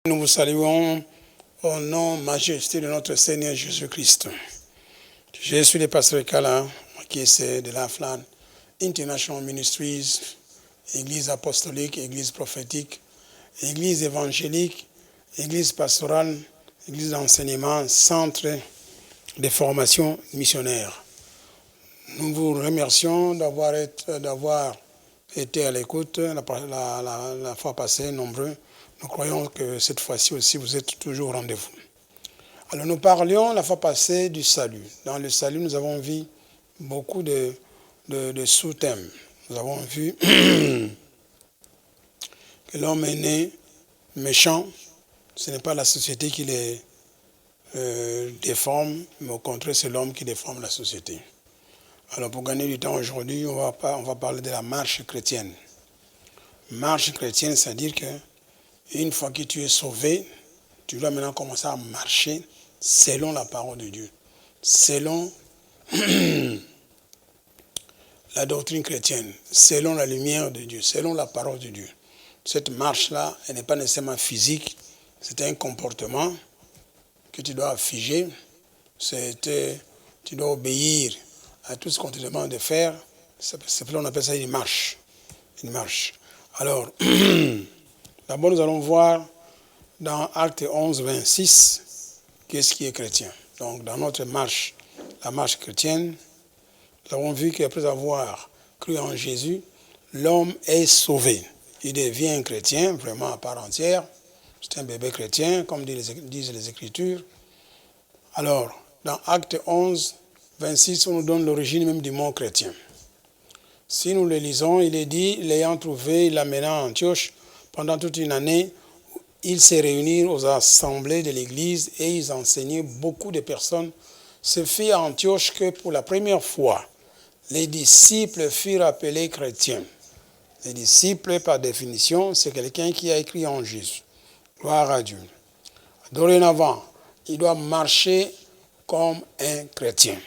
Nous vous saluons au nom majesté de notre Seigneur Jésus-Christ. Je suis le pasteur Kala, qui est de la Flan International Ministries, Église apostolique, Église prophétique, Église évangélique, Église pastorale, Église d'enseignement, centre de formation missionnaire. Nous vous remercions d'avoir été à l'écoute la fois passée, nombreux. Nous croyons que cette fois-ci aussi, vous êtes toujours au rendez-vous. Alors, nous parlions la fois passée du salut. Dans le salut, nous avons vu beaucoup de sous-thèmes. Nous avons vu que l'homme est né méchant. Ce n'est pas la société qui les déforme, mais au contraire, c'est l'homme qui déforme la société. Alors, pour gagner du temps aujourd'hui, on va parler de la marche chrétienne. Marche chrétienne, c'est-à-dire que une fois que tu es sauvé, tu dois maintenant commencer à marcher selon la parole de Dieu, selon la doctrine chrétienne, selon la lumière de Dieu, selon la parole de Dieu. Cette marche-là, elle n'est pas nécessairement physique, c'est un comportement que tu dois figer, tu dois obéir à tout ce qu'on te demande de faire. C'est pourquoi on appelle ça une marche. Une marche. Alors, d'abord, nous allons voir dans Acte 11, 26, qu'est-ce qui est chrétien. Donc, dans notre marche, la marche chrétienne, nous avons vu qu'après avoir cru en Jésus, l'homme est sauvé. Il devient un chrétien, vraiment à part entière. C'est un bébé chrétien, comme disent les Écritures. Alors, dans Acte 11, 26, on nous donne l'origine même du mot chrétien. Si nous le lisons, il est dit, l'ayant trouvé, il l'amena à Antioche. Pendant toute une année, ils se réunirent aux assemblées de l'Église et ils enseignaient beaucoup de personnes. Ce fut à Antioche que pour la première fois, les disciples furent appelés chrétiens. Les disciples, par définition, c'est quelqu'un qui a écrit en Jésus. Gloire à Dieu. Dorénavant, il doit marcher comme un chrétien.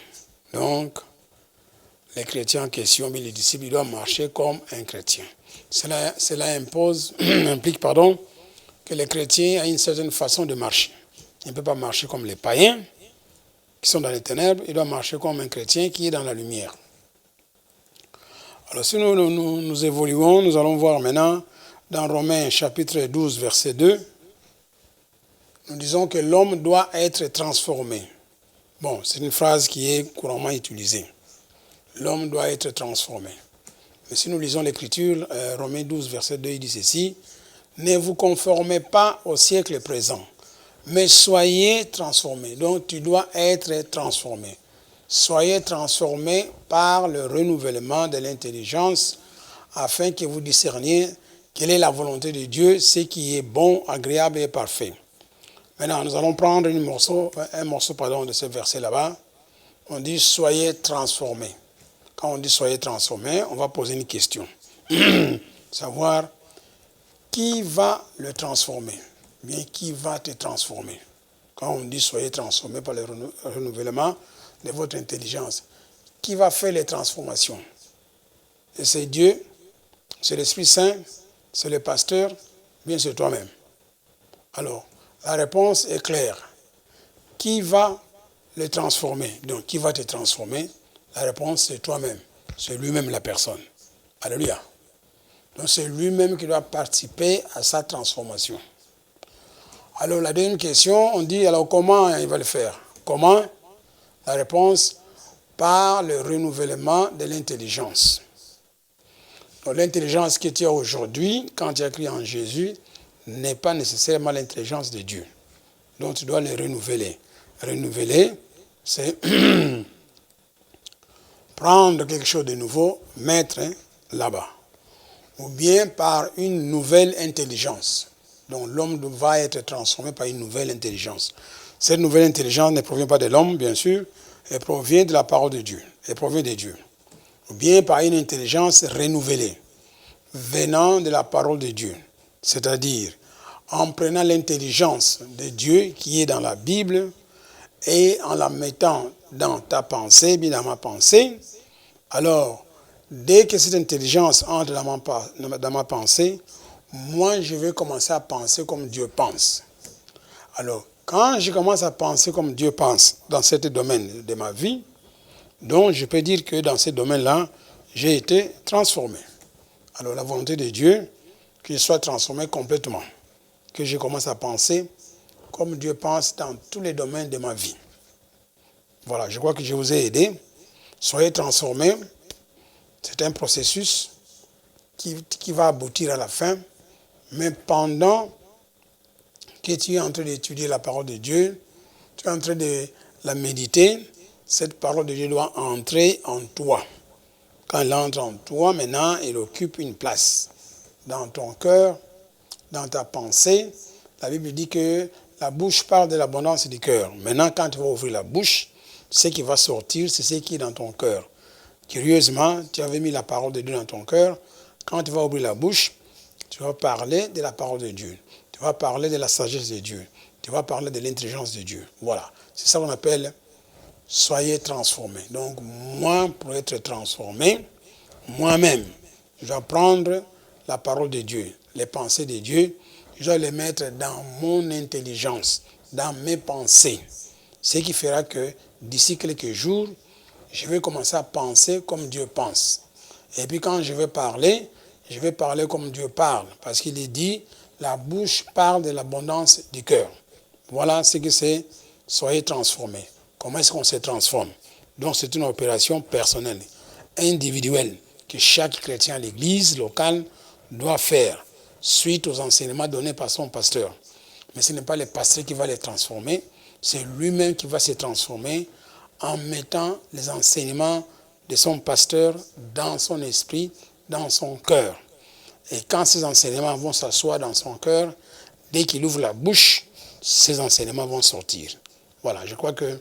Donc, les chrétiens en question, mais les disciples, ils doivent marcher comme un chrétien. Cela implique que les chrétiens aient une certaine façon de marcher. Ils ne peuvent pas marcher comme les païens qui sont dans les ténèbres, ils doivent marcher comme un chrétien qui est dans la lumière. Alors si nous évoluons, nous allons voir maintenant dans Romains chapitre 12, verset 2, nous disons que l'homme doit être transformé. Bon, c'est une phrase qui est couramment utilisée. L'homme doit être transformé. Mais si nous lisons l'Écriture, Romains 12, verset 2, il dit ceci, « Ne vous conformez pas au siècle présent, mais soyez transformés. » Donc, tu dois être transformé. Soyez transformés par le renouvellement de l'intelligence, afin que vous discerniez quelle est la volonté de Dieu, ce qui est bon, agréable et parfait. Maintenant, nous allons prendre un morceau de ce verset là-bas. On dit « Soyez transformés ». Quand on dit « soyez transformés », on va poser une question. Savoir qui va le transformer. Bien, qui va te transformer. Quand on dit « soyez transformés par le renouvellement de votre intelligence », qui va faire les transformations? Et c'est Dieu, c'est l'Esprit Saint, c'est le pasteur, bien c'est toi-même. Alors, la réponse est claire. Qui va le transformer? Donc, qui va te transformer? La réponse, c'est toi-même. C'est lui-même la personne. Alléluia. Donc, c'est lui-même qui doit participer à sa transformation. Alors, la deuxième question, on dit, alors comment il va le faire? Comment? La réponse, par le renouvellement de l'intelligence. Donc, l'intelligence que tu as aujourd'hui, quand tu as cru en Jésus, n'est pas nécessairement l'intelligence de Dieu. Donc, tu dois le renouveler. Renouveler, c'est prendre quelque chose de nouveau, mettre là-bas. Ou bien par une nouvelle intelligence. Donc l'homme va être transformé par une nouvelle intelligence. Cette nouvelle intelligence ne provient pas de l'homme, bien sûr, elle provient de la parole de Dieu, elle provient de Dieu. Ou bien par une intelligence renouvelée, venant de la parole de Dieu. C'est-à-dire, en prenant l'intelligence de Dieu qui est dans la Bible, et en la mettant dans ta pensée, bien dans ma pensée, alors, dès que cette intelligence entre dans ma pensée, moi, je vais commencer à penser comme Dieu pense. Alors, quand je commence à penser comme Dieu pense dans ce domaine de ma vie, donc je peux dire que dans ce domaine-là, j'ai été transformé. Alors, la volonté de Dieu, que je sois transformé complètement, que je commence à penser comme Dieu pense dans tous les domaines de ma vie. Voilà, je crois que je vous ai aidé. Soyez transformés. C'est un processus qui va aboutir à la fin. Mais pendant que tu es en train d'étudier la parole de Dieu, tu es en train de la méditer, cette parole de Dieu doit entrer en toi. Quand elle entre en toi, maintenant, elle occupe une place dans ton cœur, dans ta pensée. La Bible dit que la bouche parle de l'abondance du cœur. Maintenant, quand tu vas ouvrir la bouche, ce qui va sortir, c'est ce qui est dans ton cœur. Curieusement, tu avais mis la parole de Dieu dans ton cœur. Quand tu vas ouvrir la bouche, tu vas parler de la parole de Dieu. Tu vas parler de la sagesse de Dieu. Tu vas parler de l'intelligence de Dieu. Voilà. C'est ça qu'on appelle soyez transformés. Donc, moi, pour être transformé, moi-même, je dois prendre la parole de Dieu, les pensées de Dieu, je dois les mettre dans mon intelligence, dans mes pensées. Ce qui fera que d'ici quelques jours, je vais commencer à penser comme Dieu pense. Et puis quand je vais parler comme Dieu parle. Parce qu'il est dit, la bouche parle de l'abondance du cœur. Voilà ce que c'est, soyez transformés. Comment est-ce qu'on se transforme? Donc c'est une opération personnelle, individuelle, que chaque chrétien à l'église locale doit faire, suite aux enseignements donnés par son pasteur. Mais ce n'est pas le pasteur qui va les transformer, c'est lui-même qui va se transformer en mettant les enseignements de son pasteur dans son esprit, dans son cœur. Et quand ces enseignements vont s'asseoir dans son cœur, dès qu'il ouvre la bouche, ces enseignements vont sortir. Voilà, je crois que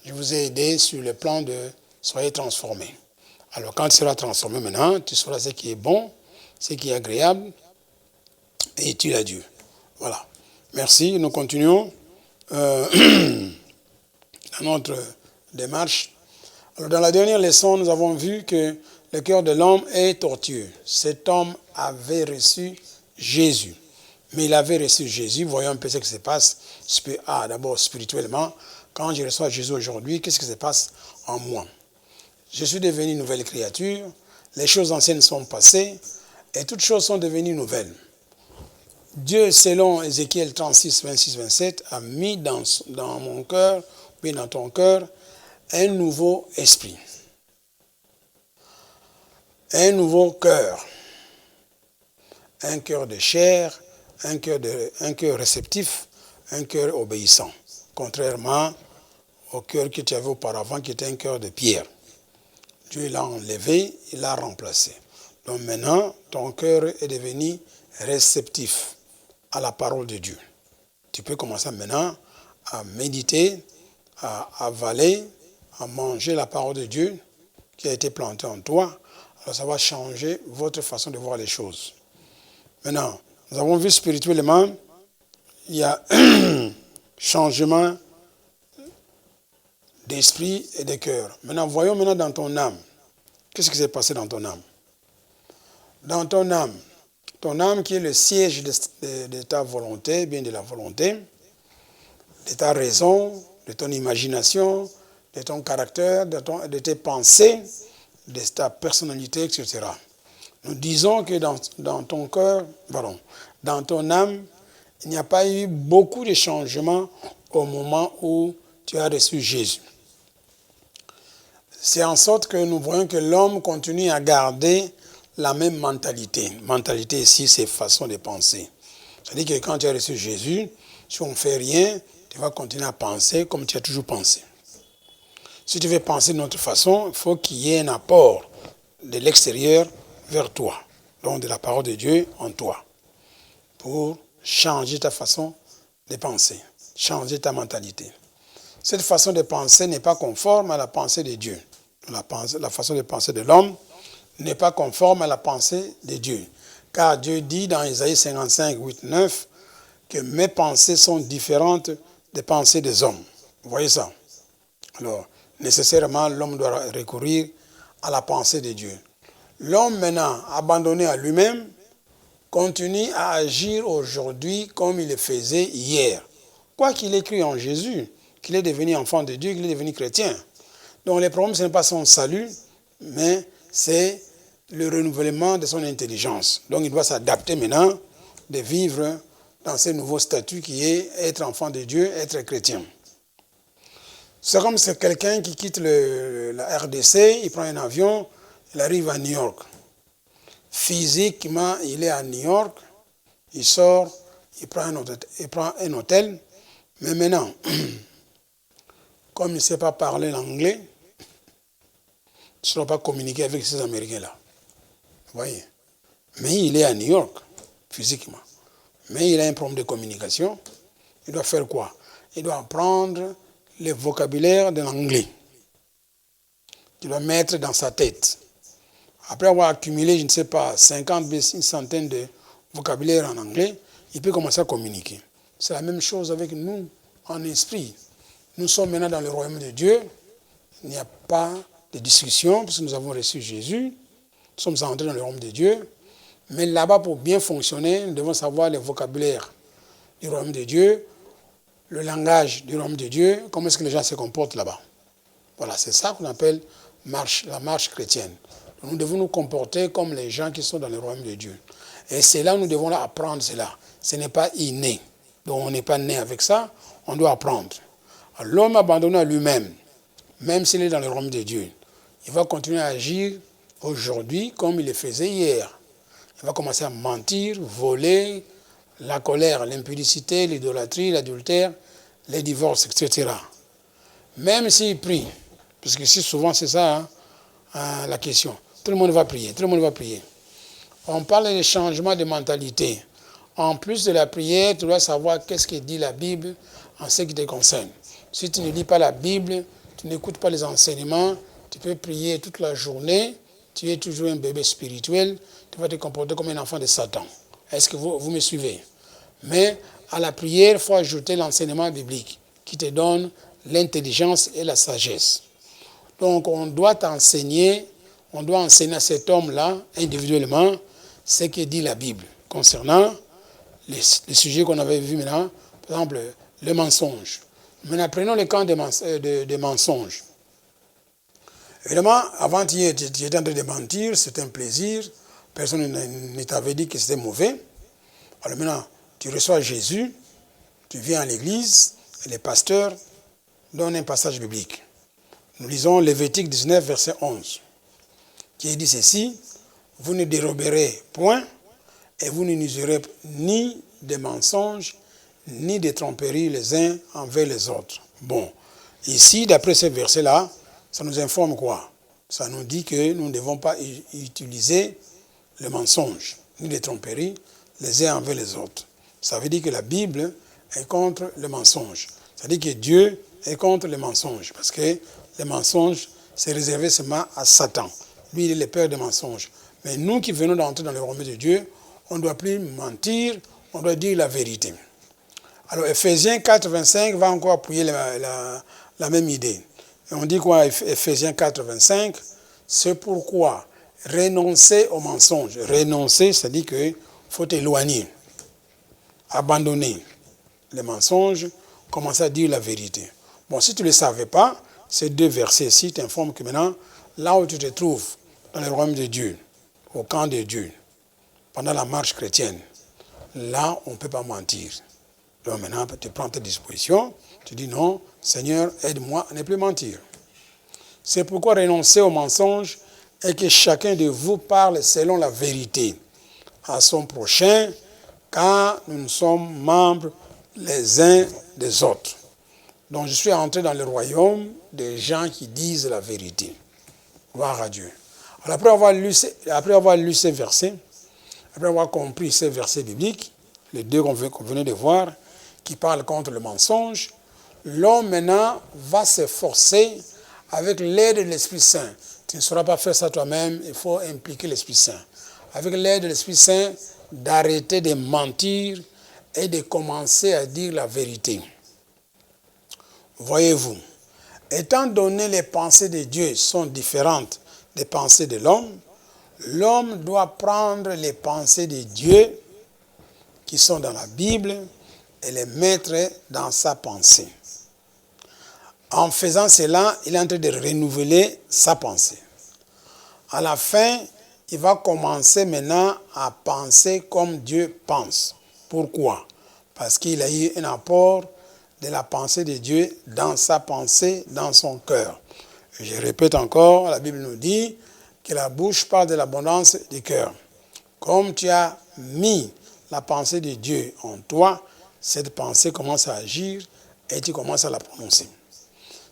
je vous ai aidé sur le plan de soyez transformés. Alors quand tu seras transformé maintenant, tu sauras ce qui est bon, ce qui est agréable, et tu l'as Dieu. Voilà. Merci, nous continuons dans notre démarche. Alors dans la dernière leçon, nous avons vu que le cœur de l'homme est tortueux. Cet homme avait reçu Jésus. Mais il avait reçu Jésus. Voyons un peu ce qui se passe. D'abord spirituellement. Quand je reçois Jésus aujourd'hui, qu'est-ce qui se passe en moi? Je suis devenu une nouvelle créature. Les choses anciennes sont passées. Et toutes choses sont devenues nouvelles. Dieu, selon Ézéchiel 36, 26, 27, a mis dans mon cœur, puis dans ton cœur, un nouveau esprit. Un nouveau cœur. Un cœur de chair, un cœur réceptif, un cœur obéissant. Contrairement au cœur que tu avais auparavant, qui était un cœur de pierre. Dieu l'a enlevé, il l'a remplacé. Donc maintenant, ton cœur est devenu réceptif à la parole de Dieu. Tu peux commencer maintenant à méditer, à avaler, à manger la parole de Dieu qui a été plantée en toi. Alors ça va changer votre façon de voir les choses. Maintenant, nous avons vu spirituellement, il y a un changement d'esprit et de cœur. Maintenant, voyons maintenant dans ton âme. Qu'est-ce qui s'est passé dans ton âme? Dans ton âme qui est le siège de ta volonté, bien de la volonté, de ta raison, de ton imagination, de ton caractère, de tes pensées, de ta personnalité, etc. Nous disons que dans ton cœur, dans ton âme, il n'y a pas eu beaucoup de changements au moment où tu as reçu Jésus. C'est en sorte que nous voyons que l'homme continue à garder la même mentalité. Mentalité ici, c'est façon de penser. C'est-à-dire que quand tu as reçu Jésus, si on ne fait rien, tu vas continuer à penser comme tu as toujours pensé. Si tu veux penser d'une autre façon, il faut qu'il y ait un apport de l'extérieur vers toi, donc de la parole de Dieu en toi, pour changer ta façon de penser, changer ta mentalité. Cette façon de penser n'est pas conforme à la pensée de Dieu. La façon de penser de l'homme n'est pas conforme à la pensée de Dieu. Car Dieu dit dans Isaïe 55, 8, 9, que mes pensées sont différentes des pensées des hommes. Vous voyez ça? Alors, nécessairement, l'homme doit recourir à la pensée de Dieu. L'homme maintenant, abandonné à lui-même, continue à agir aujourd'hui comme il le faisait hier. quoi qu'il ait cru en Jésus, qu'il est devenu enfant de Dieu, qu'il est devenu chrétien. Donc le problème, ce n'est pas son salut, mais c'est le renouvellement de son intelligence. Donc il doit s'adapter maintenant de vivre dans ce nouveau statut qui est être enfant de Dieu, être chrétien. C'est comme c'est quelqu'un qui quitte la RDC, il prend un avion, il arrive à New York. Physiquement, il est à New York, il sort, il prend un hôtel, mais maintenant, comme il ne sait pas parler l'anglais, il ne saura pas communiquer avec ces Américains-là. Vous voyez? Mais il est à New York, physiquement. Mais il a un problème de communication. Il doit faire quoi? Il doit apprendre le vocabulaire de l'anglais. Il doit mettre dans sa tête. Après avoir accumulé, je ne sais pas, 50, une centaine de vocabulaire en anglais, il peut commencer à communiquer. C'est la même chose avec nous, en esprit. Nous sommes maintenant dans le royaume de Dieu. Il n'y a pas de discussion, parce que nous avons reçu Jésus. Nous sommes entrés dans le royaume de Dieu. Mais là-bas, pour bien fonctionner, nous devons savoir le vocabulaire du royaume de Dieu, le langage du royaume de Dieu, comment est-ce que les gens se comportent là-bas. Voilà, c'est ça qu'on appelle la marche chrétienne. Nous devons nous comporter comme les gens qui sont dans le royaume de Dieu. Et c'est là où nous devons apprendre cela. Ce n'est pas inné. Donc on n'est pas né avec ça, on doit apprendre. L'homme abandonné à lui-même, même s'il est dans le royaume de Dieu, il va continuer à agir aujourd'hui comme il le faisait hier. Il va commencer à mentir, voler, la colère, l'impudicité, l'idolâtrie, l'adultère, les divorces, etc. Même s'il prie, parce que si souvent c'est ça la question. Tout le monde va prier, tout le monde va prier. On parle de changement de mentalité. En plus de la prière, tu dois savoir qu'est-ce que dit la Bible en ce qui te concerne. Si tu ne lis pas la Bible, tu n'écoutes pas les enseignements, tu peux prier toute la journée, tu es toujours un bébé spirituel, tu vas te comporter comme un enfant de Satan. Est-ce que vous me suivez? Mais à la prière, il faut ajouter l'enseignement biblique qui te donne l'intelligence et la sagesse. Donc on doit enseigner à cet homme-là, individuellement, ce que dit la Bible concernant les sujets qu'on avait vus maintenant, par exemple, le mensonge. Maintenant, prenons le cas des mensonges. Évidemment, avant-hier, tu étais en train de mentir, c'était un plaisir, personne ne t'avait dit que c'était mauvais. Alors maintenant, tu reçois Jésus, tu viens à l'église, et les pasteurs donnent un passage biblique. Nous lisons Lévitique 19, verset 11, qui dit ceci: vous ne déroberez point, et vous n'userez ni de mensonges, ni de tromperies les uns envers les autres. Bon, ici, d'après ce verset-là, ça nous informe quoi? Ça nous dit que nous ne devons pas utiliser le mensonge, ni les tromperies les uns envers les autres. Ça veut dire que la Bible est contre le mensonge. Ça veut dire que Dieu est contre le mensonge, parce que le mensonge, c'est réservé seulement à Satan. Lui, il est le père des mensonges. Mais nous qui venons d'entrer dans le royaume de Dieu, on ne doit plus mentir, on doit dire la vérité. Alors, Ephésiens 4, 25 va encore appuyer la même idée. Et on dit quoi, Ephésiens 4, 25? C'est pourquoi renoncer au mensonge. Renoncer, c'est-à-dire qu'il faut éloigner, abandonner les mensonges, commencer à dire la vérité. Bon, si tu ne le savais pas, ces deux versets-ci t'informent que maintenant, là où tu te trouves, dans le royaume de Dieu, au camp de Dieu, pendant la marche chrétienne, là, on ne peut pas mentir. Donc maintenant, tu prends tes dispositions, tu dis non, Seigneur, aide-moi à ne plus mentir. C'est pourquoi renoncer au mensonge et que chacun de vous parle selon la vérité à son prochain, car nous sommes membres les uns des autres. Donc je suis entré dans le royaume des gens qui disent la vérité. Gloire à Dieu. Alors, après avoir lu ces versets, après avoir compris ces versets bibliques, les deux qu'on venait de voir, qui parlent contre le mensonge, l'homme maintenant va s'efforcer avec l'aide de l'Esprit Saint. Tu ne sauras pas faire ça toi-même, il faut impliquer l'Esprit Saint. Avec l'aide de l'Esprit Saint, d'arrêter de mentir et de commencer à dire la vérité. Voyez-vous, étant donné les pensées de Dieu sont différentes des pensées de l'homme, l'homme doit prendre les pensées de Dieu qui sont dans la Bible et les mettre dans sa pensée. En faisant cela, il est en train de renouveler sa pensée. À la fin, il va commencer maintenant à penser comme Dieu pense. Pourquoi? Parce qu'il a eu un apport de la pensée de Dieu dans sa pensée, dans son cœur. Je répète encore, la Bible nous dit que la bouche parle de l'abondance du cœur. Comme tu as mis la pensée de Dieu en toi, cette pensée commence à agir et tu commences à la prononcer.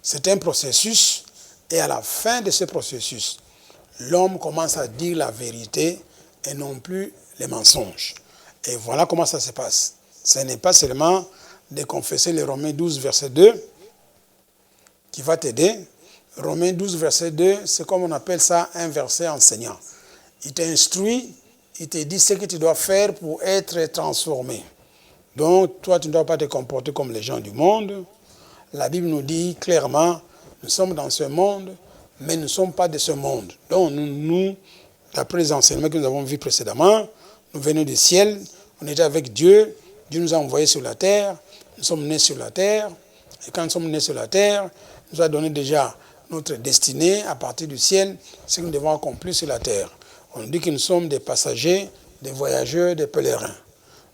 C'est un processus et à la fin de ce processus, l'homme commence à dire la vérité et non plus les mensonges. Et voilà comment ça se passe. Ce n'est pas seulement de confesser les Romains 12, verset 2 qui va t'aider. Romains 12, verset 2, c'est comme on appelle ça un verset enseignant. Il t'instruit, il te dit ce que tu dois faire pour être transformé. Donc, toi, tu ne dois pas te comporter comme les gens du monde. La Bible nous dit clairement, nous sommes dans ce monde, mais nous ne sommes pas de ce monde. Donc, nous, d'après les enseignements que nous avons vus précédemment, nous venons du ciel, on était avec Dieu, Dieu nous a envoyés sur la terre, nous sommes nés sur la terre, et quand nous sommes nés sur la terre, il nous a donné déjà notre destinée à partir du ciel, ce que nous devons accomplir sur la terre. On dit que nous sommes des passagers, des voyageurs, des pèlerins.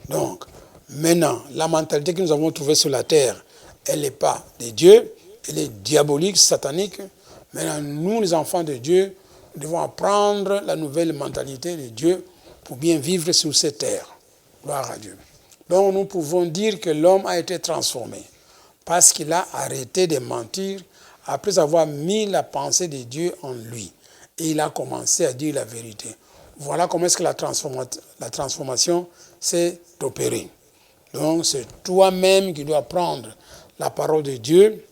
Donc, maintenant, la mentalité que nous avons trouvée sur la terre, elle n'est pas de Dieu, elle est diabolique, satanique. Maintenant, nous, les enfants de Dieu, nous devons apprendre la nouvelle mentalité de Dieu pour bien vivre sur cette terre. Gloire à Dieu. Donc, nous pouvons dire que l'homme a été transformé parce qu'il a arrêté de mentir après avoir mis la pensée de Dieu en lui. Et il a commencé à dire la vérité. Voilà comment est-ce que la transformation s'est opérée. Donc, c'est toi-même qui dois prendre la parole de Dieu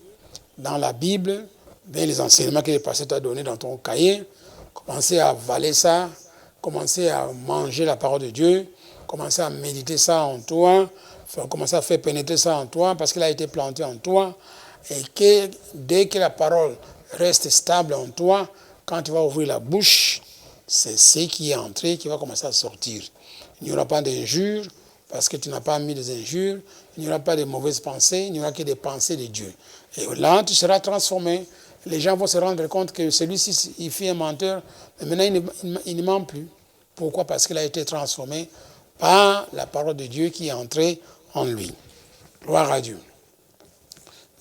dans la Bible, bien les enseignements que le pasteur t'a donné dans ton cahier, commencer à avaler ça, commencer à manger la parole de Dieu, commencer à méditer ça en toi, commencer à faire pénétrer ça en toi parce qu'il a été planté en toi et que dès que la parole reste stable en toi, quand tu vas ouvrir la bouche, c'est ce qui est entré qui va commencer à sortir. Il n'y aura pas d'injures parce que tu n'as pas mis des injures, il n'y aura pas de mauvaises pensées, il n'y aura que des pensées de Dieu. Et là, tu seras transformé. Les gens vont se rendre compte que celui-ci, il fut un menteur, mais maintenant, il ne ment plus. Pourquoi? Parce qu'il a été transformé par la parole de Dieu qui est entrée en lui. Gloire à Dieu.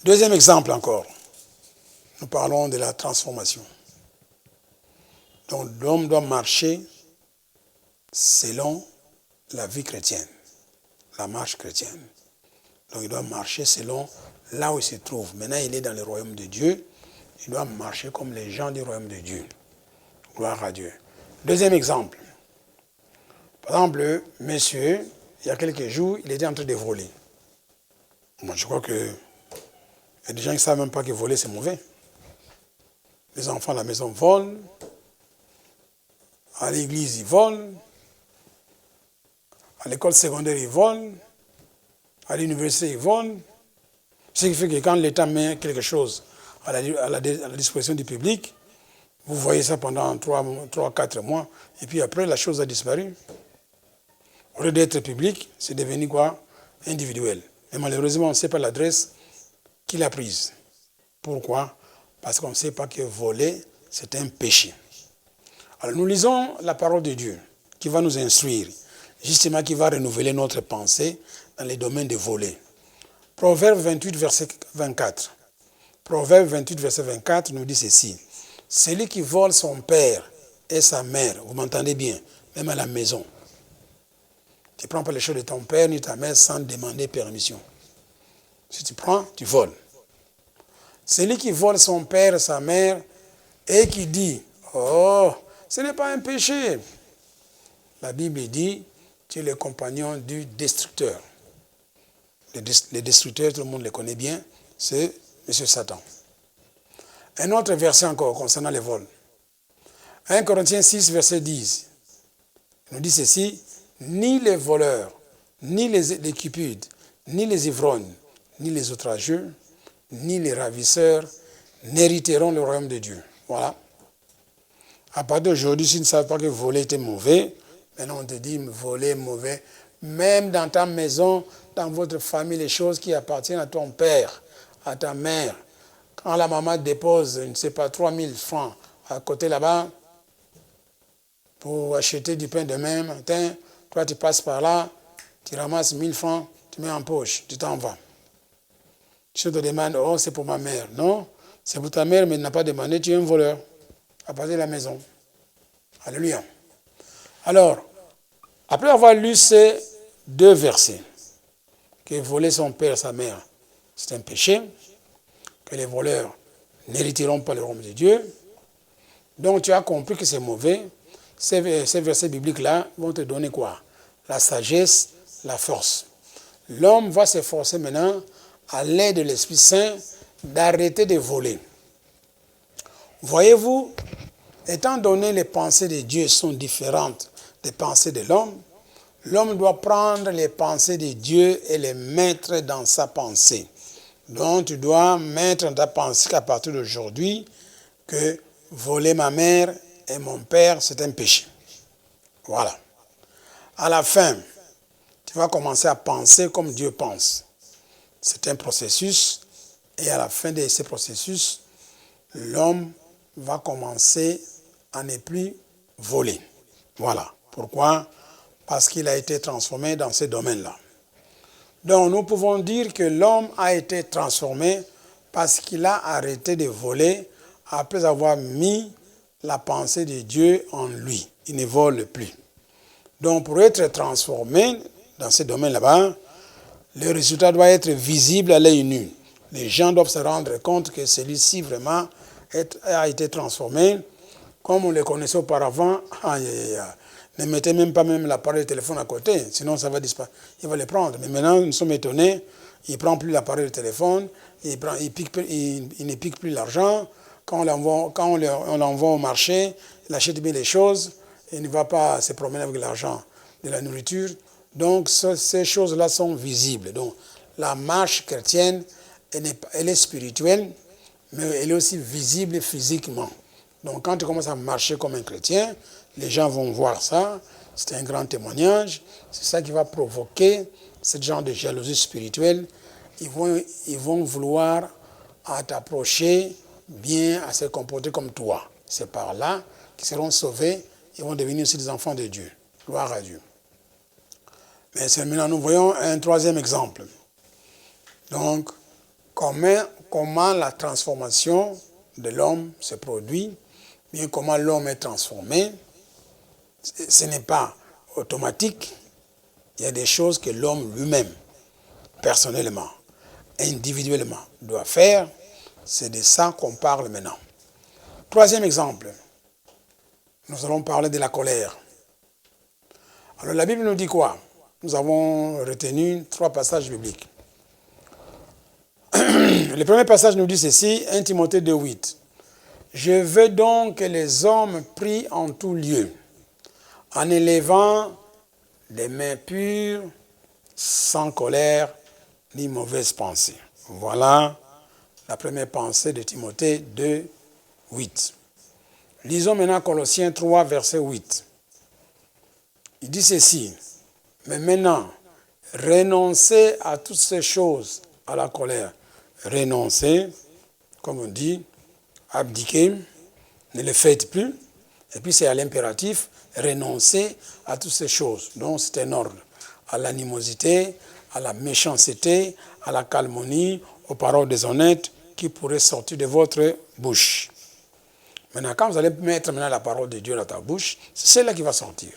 Deuxième exemple encore. Nous parlons de la transformation. Donc, l'homme doit marcher selon la vie chrétienne, la marche chrétienne. Donc, il doit marcher selon là où il se trouve. Maintenant, il est dans le royaume de Dieu. Il doit marcher comme les gens du royaume de Dieu. Gloire à Dieu. Deuxième exemple. Par exemple, monsieur, il y a quelques jours, il était en train de voler. Moi, je crois que il y a des gens qui ne savent même pas que voler, c'est mauvais. Les enfants à la maison volent. À l'église, ils volent. À l'école secondaire, ils volent. À l'université, ils volent. Ce qui fait que quand l'État met quelque chose à la disposition du public, vous voyez ça pendant 3-4 mois, et puis après, la chose a disparu. Au lieu d'être public, c'est devenu quoi? Individuel. Et malheureusement, on ne sait pas l'adresse qu'il a prise. Pourquoi? Parce qu'on ne sait pas que voler, c'est un péché. Alors nous lisons la parole de Dieu qui va nous instruire, justement qui va renouveler notre pensée dans les domaines de voler. Proverbe 28, verset 24. Proverbe 28, verset 24 nous dit ceci. Celui qui vole son père et sa mère, vous m'entendez bien, même à la maison. Tu ne prends pas les choses de ton père ni de ta mère sans demander permission. Si tu prends, tu voles. Celui qui vole son père et sa mère et qui dit, oh, ce n'est pas un péché. La Bible dit, tu es le compagnon du destructeur. Le destructeur, tout le monde le connaît bien, c'est M. Satan. Un autre verset encore concernant les vols. 1 Corinthiens 6, verset 10. Il nous dit ceci, ni les voleurs, ni les cupides, ni les ivrognes, ni les outrageux, ni les ravisseurs n'hériteront le royaume de Dieu. Voilà. À partir d'aujourd'hui, si tu ne savais pas que voler était mauvais, maintenant on te dit voler est mauvais. Même dans ta maison, dans votre famille, les choses qui appartiennent à ton père, à ta mère. Quand la maman dépose, je ne sais pas, 3000 francs à côté là-bas pour acheter du pain demain matin, toi tu passes par là, tu ramasses 1000 francs, tu mets en poche, tu t'en vas. Je te demande, oh c'est pour ma mère. Non, c'est pour ta mère, mais elle n'a pas demandé, tu es un voleur à partir de la maison. Alléluia. Alors, après avoir lu ces deux versets, que voler son père et sa mère, c'est un péché, que les voleurs n'hériteront pas le royaume de Dieu, donc tu as compris que c'est mauvais. Ces versets bibliques-là vont te donner quoi? La sagesse, la force. L'homme va s'efforcer maintenant, à l'aide de l'Esprit Saint, d'arrêter de voler. Voyez-vous, étant donné les pensées de Dieu sont différentes des pensées de l'homme, l'homme doit prendre les pensées de Dieu et les mettre dans sa pensée. Donc tu dois mettre dans ta pensée qu'à partir d'aujourd'hui, que voler ma mère et mon père, c'est un péché. Voilà. À la fin, tu vas commencer à penser comme Dieu pense. C'est un processus, et à la fin de ce processus, l'homme va commencer à ne plus voler. Voilà. Pourquoi? Parce qu'il a été transformé dans ce domaine-là. Donc nous pouvons dire que l'homme a été transformé parce qu'il a arrêté de voler après avoir mis la pensée de Dieu en lui. Il ne vole plus. Donc pour être transformé dans ce domaine-là-bas, le résultat doit être visible à l'œil nu. Les gens doivent se rendre compte que celui-ci vraiment a été transformé. Comme on le connaissait auparavant, ne mettez même pas l'appareil de téléphone à côté, sinon ça va disparaître. Il va le prendre. Mais maintenant, nous sommes étonnés, il ne prend plus l'appareil de téléphone, il ne pique plus l'argent. Quand on l'envoie au marché, il achète bien les choses, il ne va pas se promener avec l'argent de la nourriture. Donc, ces choses-là sont visibles. Donc, la marche chrétienne, elle est spirituelle, mais elle est aussi visible physiquement. Donc, quand tu commences à marcher comme un chrétien, les gens vont voir ça. C'est un grand témoignage. C'est ça qui va provoquer ce genre de jalousie spirituelle. Ils vont vouloir t'approcher bien, à se comporter comme toi. C'est par là qu'ils seront sauvés. Ils vont devenir aussi des enfants de Dieu. Gloire à Dieu. Mais maintenant, nous voyons un troisième exemple. Donc, comment la transformation de l'homme se produit, bien comment l'homme est transformé. Ce n'est pas automatique. Il y a des choses que l'homme lui-même, personnellement, individuellement, doit faire. C'est de ça qu'on parle maintenant. Troisième exemple. Nous allons parler de la colère. Alors la Bible nous dit quoi? Nous avons retenu 3 passages bibliques. Le premier passage nous dit ceci, 1 Timothée 2,8. Je veux donc que les hommes prient en tout lieu, en élevant des mains pures, sans colère ni mauvaise pensée. Voilà la première pensée de Timothée 2,8. Lisons maintenant Colossiens 3, verset 8. Il dit ceci, mais maintenant, renoncez à toutes ces choses, à la colère. Renoncez, comme on dit, abdiquer, ne le faites plus. Et puis c'est à l'impératif, renoncer à toutes ces choses. Donc c'est un ordre. À l'animosité, à la méchanceté, à la calomnie, aux paroles déshonnêtes qui pourraient sortir de votre bouche. Maintenant, quand vous allez mettre maintenant la parole de Dieu dans ta bouche, c'est celle-là qui va sortir.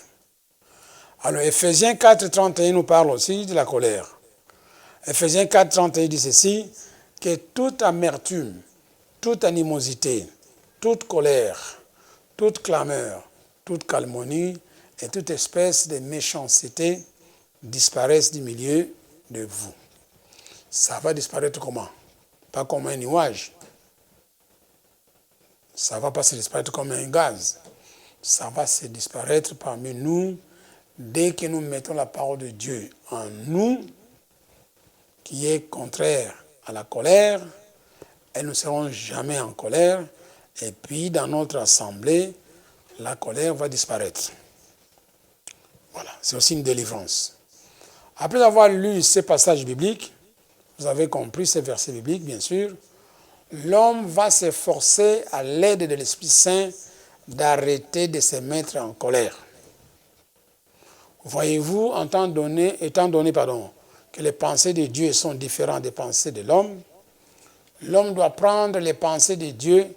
Alors, Ephésiens 4, 31 nous parle aussi de la colère. Ephésiens 4, 31 dit ceci, que toute amertume, toute animosité, toute colère, toute clameur, toute calomnie et toute espèce de méchanceté disparaissent du milieu de vous. Ça va disparaître comment? Pas comme un nuage. Ça ne va pas se disparaître comme un gaz. Ça va se disparaître parmi nous dès que nous mettons la parole de Dieu en nous, qui est contraire à la colère, et nous ne serons jamais en colère. Et puis, dans notre assemblée, la colère va disparaître. Voilà, c'est aussi une délivrance. Après avoir lu ces passages bibliques, vous avez compris ces versets bibliques, bien sûr, l'homme va s'efforcer à l'aide de l'Esprit Saint d'arrêter de se mettre en colère. Voyez-vous, étant donné, que les pensées de Dieu sont différentes des pensées de l'homme doit prendre les pensées de Dieu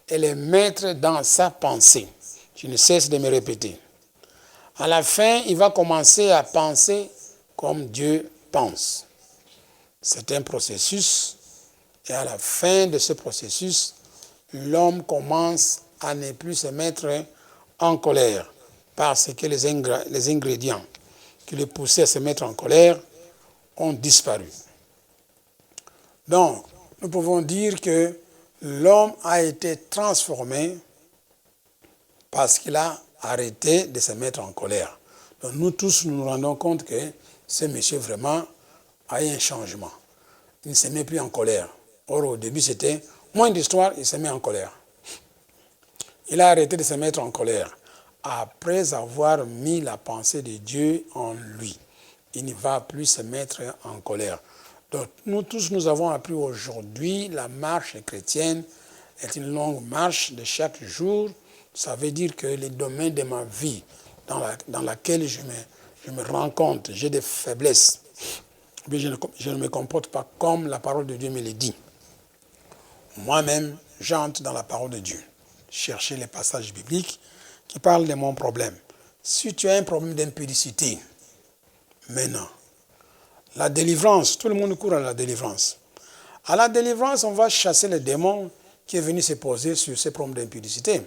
et les mettre dans sa pensée. Je ne cesse de me répéter. À la fin, il va commencer à penser comme Dieu pense. C'est un processus, et à la fin de ce processus, l'homme commence à ne plus se mettre en colère parce que les ingrédients qui le poussaient à se mettre en colère ont disparu. Donc, nous pouvons dire que l'homme a été transformé parce qu'il a arrêté de se mettre en colère. Donc, nous tous, nous nous rendons compte que ce monsieur vraiment a eu un changement. Il ne se met plus en colère. Or, au début, c'était moins d'histoire, il se met en colère. Il a arrêté de se mettre en colère après avoir mis la pensée de Dieu en lui. Il ne va plus se mettre en colère. Donc, nous tous, nous avons appris aujourd'hui, la marche chrétienne est une longue marche de chaque jour. Ça veut dire que les domaines de ma vie dans laquelle je me rends compte, j'ai des faiblesses, mais je ne me comporte pas comme la parole de Dieu me le dit. Moi-même, j'entre dans la parole de Dieu, chercher les passages bibliques qui parlent de mon problème. Si tu as un problème d'impudicité, maintenant, la délivrance, tout le monde court à la délivrance. À la délivrance, on va chasser le démon qui est venu se poser sur ces problèmes d'impudicité.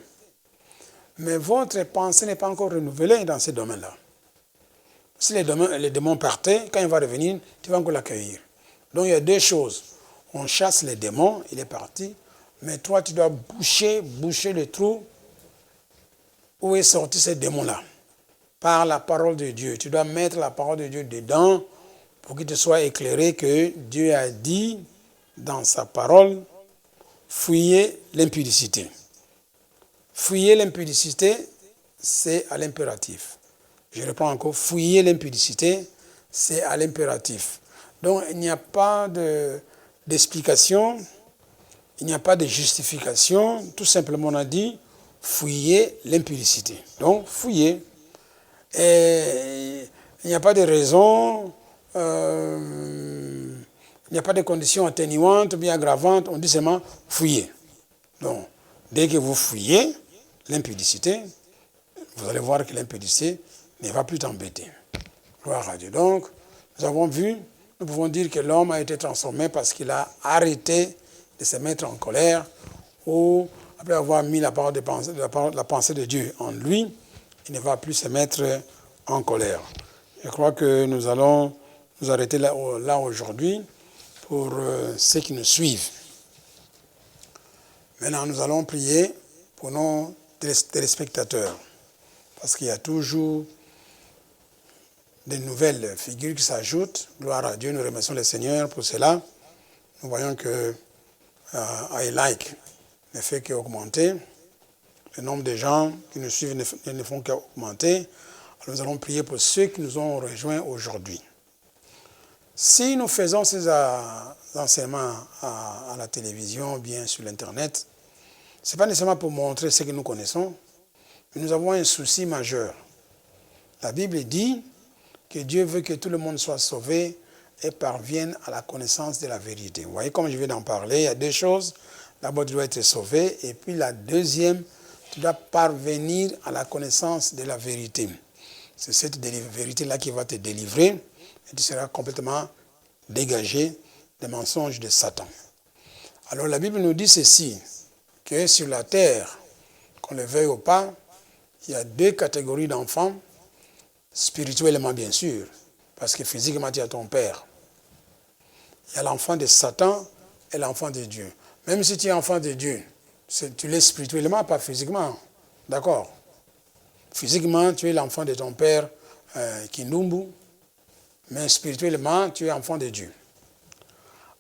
Mais votre pensée n'est pas encore renouvelée dans ces domaines-là. Si les démons partaient, quand il va revenir, tu vas encore l'accueillir. Donc il y a deux choses. On chasse les démons, il est parti, mais toi tu dois boucher le trou où est sorti ce démon-là. Par la parole de Dieu. Tu dois mettre la parole de Dieu dedans pour qu'il te soit éclairé que Dieu a dit dans sa parole, fuyez l'impudicité. Fuyez l'impudicité, c'est à l'impératif. Je reprends encore, fuyez l'impudicité, c'est à l'impératif. Donc il n'y a pas d'explication, il n'y a pas de justification, tout simplement on a dit, fuyez l'impudicité. Donc fuyez. Et il n'y a pas de raison, il n'y a pas de conditions atténuantes, bien aggravantes, on dit seulement fuyez. Donc, dès que vous fuyez l'impudicité, vous allez voir que l'impudicité ne va plus t'embêter. Gloire à Dieu. Donc, nous avons vu, nous pouvons dire que l'homme a été transformé parce qu'il a arrêté de se mettre en colère ou après avoir mis la pensée de Dieu en lui, il ne va plus se mettre en colère. Je crois que nous allons nous arrêter là aujourd'hui pour ceux qui nous suivent. Maintenant, nous allons prier pour nos téléspectateurs. Parce qu'il y a toujours de nouvelles figures qui s'ajoutent. Gloire à Dieu, nous remercions le Seigneur pour cela. Nous voyons que iLike ne fait qu'augmenter. Le nombre de gens qui nous suivent ne font qu'augmenter. Alors nous allons prier pour ceux qui nous ont rejoints aujourd'hui. Si nous faisons ces enseignements à la télévision, bien sur l'Internet, ce n'est pas nécessairement pour montrer ce que nous connaissons, mais nous avons un souci majeur. La Bible dit que Dieu veut que tout le monde soit sauvé et parvienne à la connaissance de la vérité. Vous voyez, comme je viens d'en parler, il y a deux choses. D'abord, tu dois être sauvé, et puis la deuxième, tu dois parvenir à la connaissance de la vérité. C'est cette vérité-là qui va te délivrer, et tu seras complètement dégagé des mensonges de Satan. Alors la Bible nous dit ceci, que sur la terre, qu'on le veuille ou pas, il y a deux catégories d'enfants, spirituellement bien sûr, parce que physiquement tu as ton père. Il y a l'enfant de Satan et l'enfant de Dieu. Même si tu es enfant de Dieu, tu l'es spirituellement, pas physiquement. D'accord? Physiquement, tu es l'enfant de ton père Kindumbu, mais spirituellement, tu es enfant de Dieu.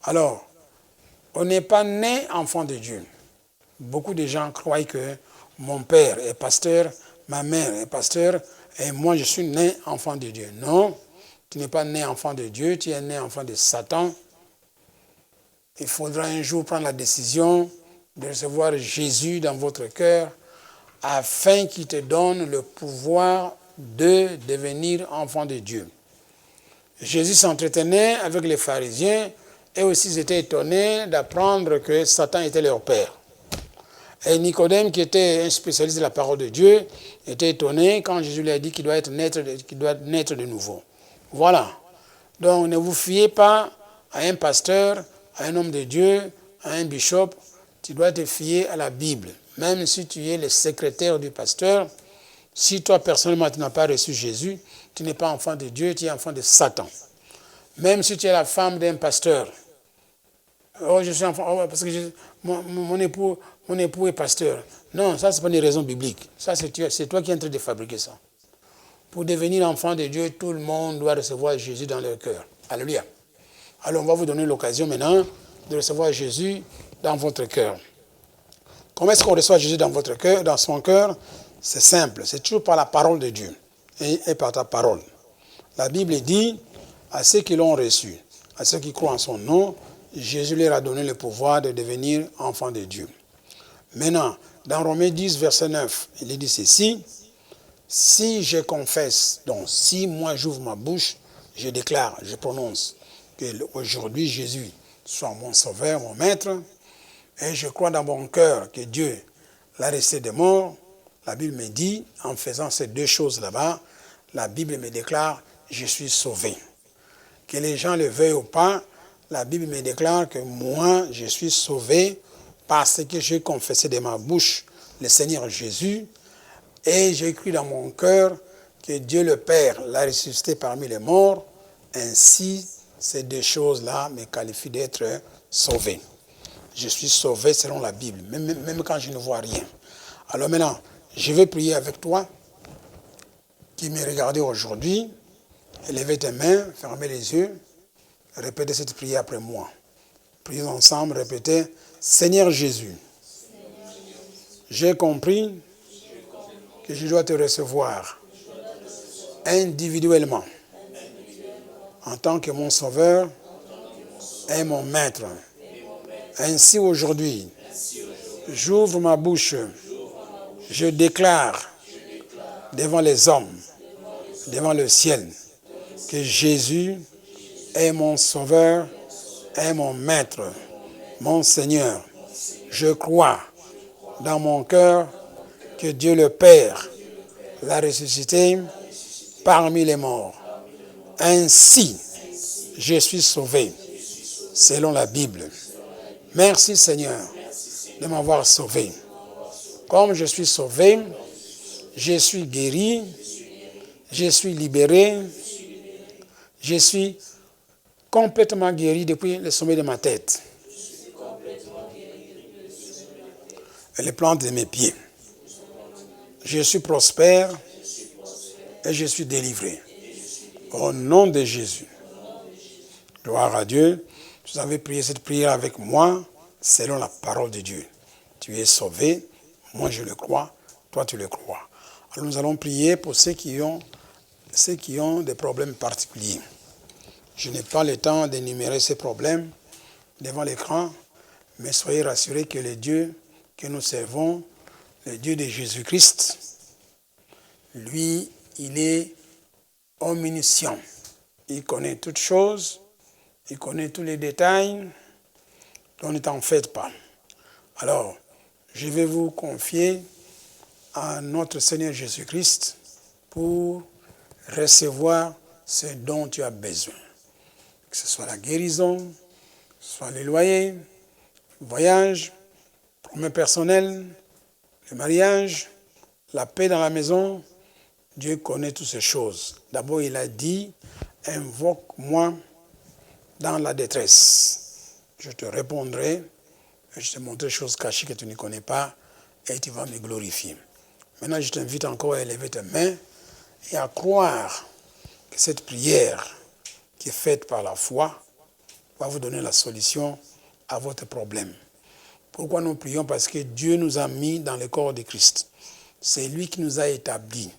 Alors, on n'est pas né enfant de Dieu. Beaucoup de gens croient que mon père est pasteur, ma mère est pasteur, et moi je suis né enfant de Dieu. Non, Tu n'es pas né enfant de Dieu, tu es né enfant de Satan. Il faudra un jour prendre la décision de recevoir Jésus dans votre cœur afin qu'il te donne le pouvoir de devenir enfant de Dieu. Jésus s'entretenait avec les pharisiens et aussi ils étaient étonnés d'apprendre que Satan était leur père. Et Nicodème, qui était un spécialiste de la parole de Dieu, était étonné quand Jésus lui a dit qu'il doit naître de nouveau. Voilà. Donc ne vous fiez pas à un pasteur, à un homme de Dieu, à un bishop. Tu dois te fier à la Bible. Même si tu es le secrétaire du pasteur, si toi personnellement tu n'as pas reçu Jésus, tu n'es pas enfant de Dieu, tu es enfant de Satan. Même si tu es la femme d'un pasteur. Oh, je suis enfant, oh, parce que mon époux est pasteur. Non, ça, ce n'est pas une raison biblique. Ça, c'est toi qui es en train de fabriquer ça. Pour devenir enfant de Dieu, tout le monde doit recevoir Jésus dans leur cœur. Alléluia. Alors, on va vous donner l'occasion maintenant de recevoir Jésus dans votre cœur. Comment est-ce qu'on reçoit Jésus dans votre cœur, dans son cœur? C'est simple, c'est toujours par la parole de Dieu et par ta parole. La Bible dit, à ceux qui l'ont reçu, à ceux qui croient en son nom, Jésus leur a donné le pouvoir de devenir enfants de Dieu. Maintenant, dans Romains 10, verset 9, il est dit ceci, si je confesse, donc si moi j'ouvre ma bouche, je déclare, je prononce que aujourd'hui Jésus soit mon sauveur, mon maître, et je crois dans mon cœur que Dieu l'a resté de mort, la Bible me dit, en faisant ces deux choses là-bas, la Bible me déclare, je suis sauvé. Que les gens le veuillent ou pas, la Bible me déclare que moi, je suis sauvé parce que j'ai confessé de ma bouche le Seigneur Jésus et j'ai cru dans mon cœur que Dieu le Père l'a ressuscité parmi les morts. Ainsi, ces deux choses-là me qualifient d'être sauvé. Je suis sauvé selon la Bible, même quand je ne vois rien. Alors maintenant, je vais prier avec toi qui me regardez aujourd'hui. Levez tes mains, fermez les yeux, répétez cette prière après moi. Prions ensemble, répétez, Seigneur Jésus, j'ai compris que je dois te recevoir individuellement en tant que mon sauveur et mon maître. Ainsi aujourd'hui, j'ouvre ma bouche, je déclare devant les hommes, devant le ciel, que Jésus est mon sauveur, est mon maître, mon Seigneur. Je crois dans mon cœur que Dieu le Père l'a ressuscité parmi les morts. Ainsi, je suis sauvé, selon la Bible. Merci Seigneur de m'avoir sauvé. Comme je suis sauvé, je suis guéri, je suis libéré, je suis complètement guéri depuis le sommet de ma tête et les plantes de mes pieds. Je suis prospère et je suis délivré. Au nom de Jésus. Gloire à Dieu. Vous avez prié cette prière avec moi selon la parole de Dieu. Tu es sauvé, moi je le crois, toi tu le crois. Alors nous allons prier pour ceux qui ont des problèmes particuliers. Je n'ai pas le temps d'énumérer ces problèmes devant l'écran, mais soyez rassurés que le Dieu que nous servons, le Dieu de Jésus-Christ, lui, il est omniscient. Il connaît toutes choses, il connaît tous les détails, donc ne t'en faites pas. Alors, je vais vous confier à notre Seigneur Jésus-Christ pour recevoir ce dont tu as besoin. Que ce soit la guérison, que ce soit les loyers, le voyage, le problème personnel, le mariage, la paix dans la maison. Dieu connaît toutes ces choses. D'abord, il a dit, invoque-moi dans la détresse. Je te répondrai, et je te montrerai des choses cachées que tu ne connais pas, et tu vas me glorifier. Maintenant, je t'invite encore à élever tes mains et à croire que cette prière qui est faite par la foi va vous donner la solution à votre problème. Pourquoi nous prions? Parce que Dieu nous a mis dans le corps de Christ. C'est lui qui nous a établis.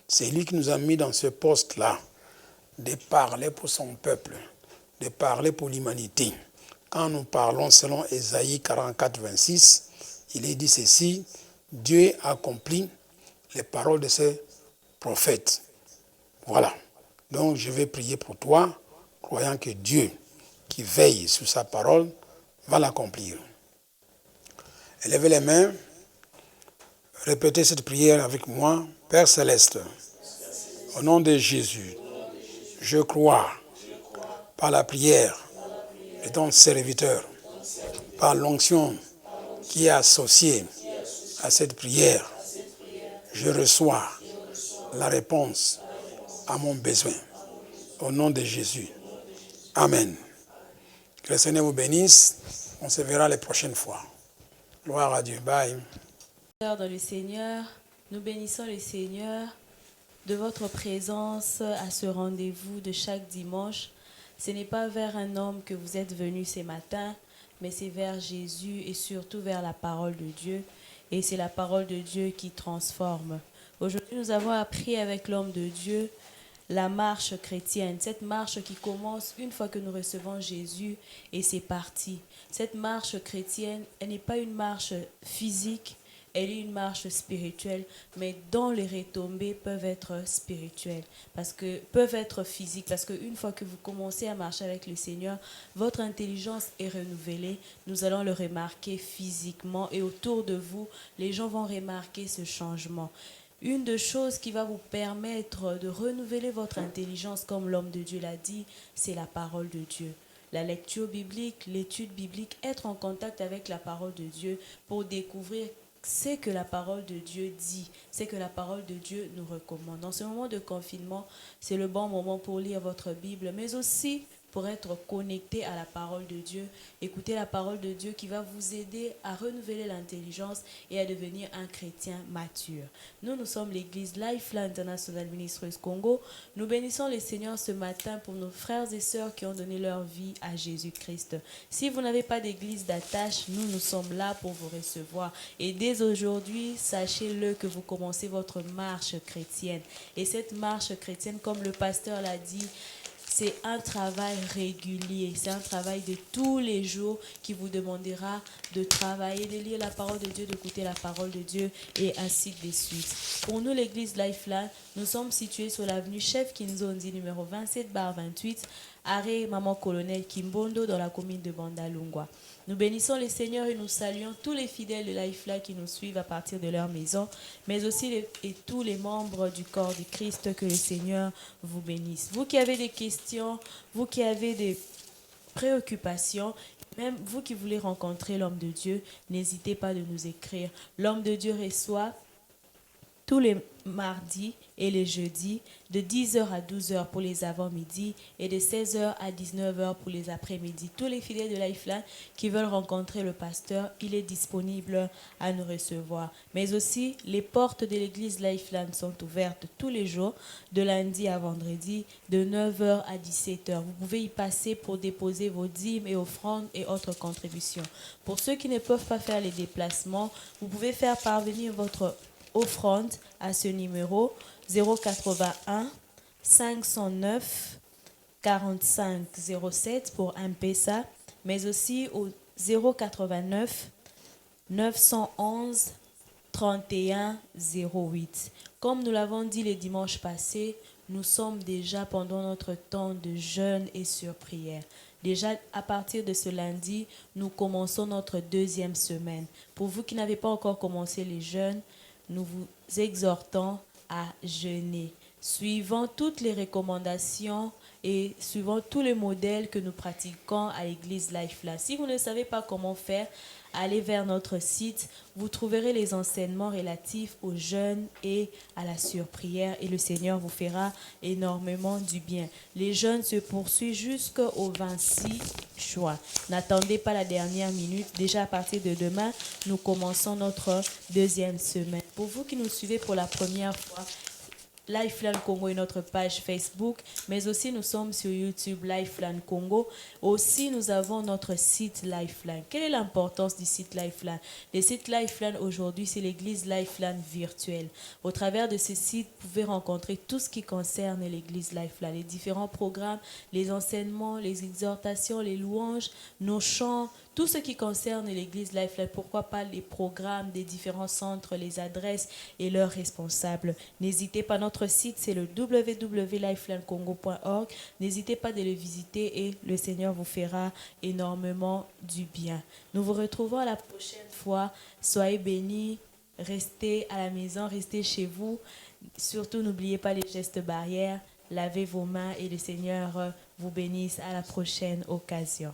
C'est lui qui nous a mis dans ce poste-là de parler pour son peuple, de parler pour l'humanité. Quand nous parlons selon Ésaïe 44, 26, il est dit ceci, Dieu accomplit les paroles de ses prophètes. Voilà. Donc je vais prier pour toi, croyant que Dieu, qui veille sur sa parole, va l'accomplir. Élevez les mains, répétez cette prière avec moi. Père Céleste, au nom de Jésus, je crois par la prière de ton serviteur, par l'onction qui est associée à cette prière, je reçois la réponse à mon besoin. Au nom de Jésus. Amen. Que le Seigneur vous bénisse. On se verra les prochaines fois. Gloire à Dieu. Bye. Dans le Seigneur, nous bénissons le Seigneur de votre présence à ce rendez-vous de chaque dimanche. Ce n'est pas vers un homme que vous êtes venus ce matin, mais c'est vers Jésus et surtout vers la parole de Dieu. Et c'est la parole de Dieu qui transforme. Aujourd'hui, nous avons appris avec l'homme de Dieu la marche chrétienne, cette marche qui commence une fois que nous recevons Jésus et c'est parti. Cette marche chrétienne, elle n'est pas une marche physique, elle est une marche spirituelle, mais dont les retombées peuvent être spirituelles, peuvent être physiques, parce qu'une fois que vous commencez à marcher avec le Seigneur, votre intelligence est renouvelée. Nous allons le remarquer physiquement et autour de vous, les gens vont remarquer ce changement. Une des choses qui va vous permettre de renouveler votre intelligence, comme l'homme de Dieu l'a dit, c'est la parole de Dieu. La lecture biblique, l'étude biblique, être en contact avec la parole de Dieu pour découvrir ce que la parole de Dieu dit, ce que la parole de Dieu nous recommande. Dans ce moment de confinement, c'est le bon moment pour lire votre Bible, mais aussi pour être connecté à la parole de Dieu, écouter la parole de Dieu qui va vous aider à renouveler l'intelligence et à devenir un chrétien mature. Nous sommes l'église Lifeline International Ministries Congo. Nous bénissons le Seigneur ce matin pour nos frères et sœurs qui ont donné leur vie à Jésus-Christ. Si vous n'avez pas d'église d'attache, nous sommes là pour vous recevoir. Et dès aujourd'hui, sachez-le que vous commencez votre marche chrétienne. Et cette marche chrétienne, comme le pasteur l'a dit, c'est un travail régulier, c'est un travail de tous les jours qui vous demandera de travailler, de lire la parole de Dieu, d'écouter la parole de Dieu et ainsi de suite. Pour nous, l'église Lifeline, nous sommes situés sur l'avenue Chef Kinzondi, numéro 27/28, arrêt Maman Colonel Kimbondo dans la commune de Bandalungwa. Nous bénissons le Seigneur et nous saluons tous les fidèles de Lifeline qui nous suivent à partir de leur maison, mais aussi tous les membres du corps de Christ, que le Seigneur vous bénisse. Vous qui avez des questions, vous qui avez des préoccupations, même vous qui voulez rencontrer l'homme de Dieu, n'hésitez pas de nous écrire. L'homme de Dieu reçoit tous les mardis et les jeudis, de 10h à 12h pour les avant-midi et de 16h à 19h pour les après-midi. Tous les fidèles de Lifeline qui veulent rencontrer le pasteur, il est disponible à nous recevoir. Mais aussi, les portes de l'église Lifeline sont ouvertes tous les jours, de lundi à vendredi, de 9h à 17h. Vous pouvez y passer pour déposer vos dîmes et offrandes et autres contributions. Pour ceux qui ne peuvent pas faire les déplacements, vous pouvez faire parvenir votre offrande à ce numéro 081 509 45 07 pour M-Pesa, mais aussi au 089 911 31 08. Comme nous l'avons dit les dimanches passés, nous sommes déjà pendant notre temps de jeûne et sur prière. Déjà, à partir de ce lundi, nous commençons notre deuxième semaine. Pour vous qui n'avez pas encore commencé les jeûnes, nous vous exhortons à jeûner, suivant toutes les recommandations et suivant tous les modèles que nous pratiquons à l'église Lifeline. Si vous ne savez pas comment faire, allez vers notre site, vous trouverez les enseignements relatifs au jeûne et à la surprière et le Seigneur vous fera énormément du bien. Les jeûnes se poursuivent jusqu'au 26 juin. N'attendez pas la dernière minute. Déjà à partir de demain, nous commençons notre deuxième semaine. Pour vous qui nous suivez pour la première fois, Lifeline Congo est notre page Facebook, mais aussi nous sommes sur YouTube Lifeline Congo. Aussi, nous avons notre site Lifeline. Quelle est l'importance du site Lifeline? Le site Lifeline aujourd'hui, c'est l'église Lifeline virtuelle. Au travers de ce site, vous pouvez rencontrer tout ce qui concerne l'église Lifeline, les différents programmes, les enseignements, les exhortations, les louanges, nos chants, tout ce qui concerne l'église Lifeline. Pourquoi pas les programmes des différents centres, les adresses et leurs responsables. N'hésitez pas, notre site c'est le www.lifelinecongo.org. N'hésitez pas de le visiter et le Seigneur vous fera énormément du bien. Nous vous retrouvons la prochaine fois. Soyez bénis, restez à la maison, restez chez vous. Surtout, n'oubliez pas les gestes barrières. Lavez vos mains et le Seigneur vous bénisse à la prochaine occasion.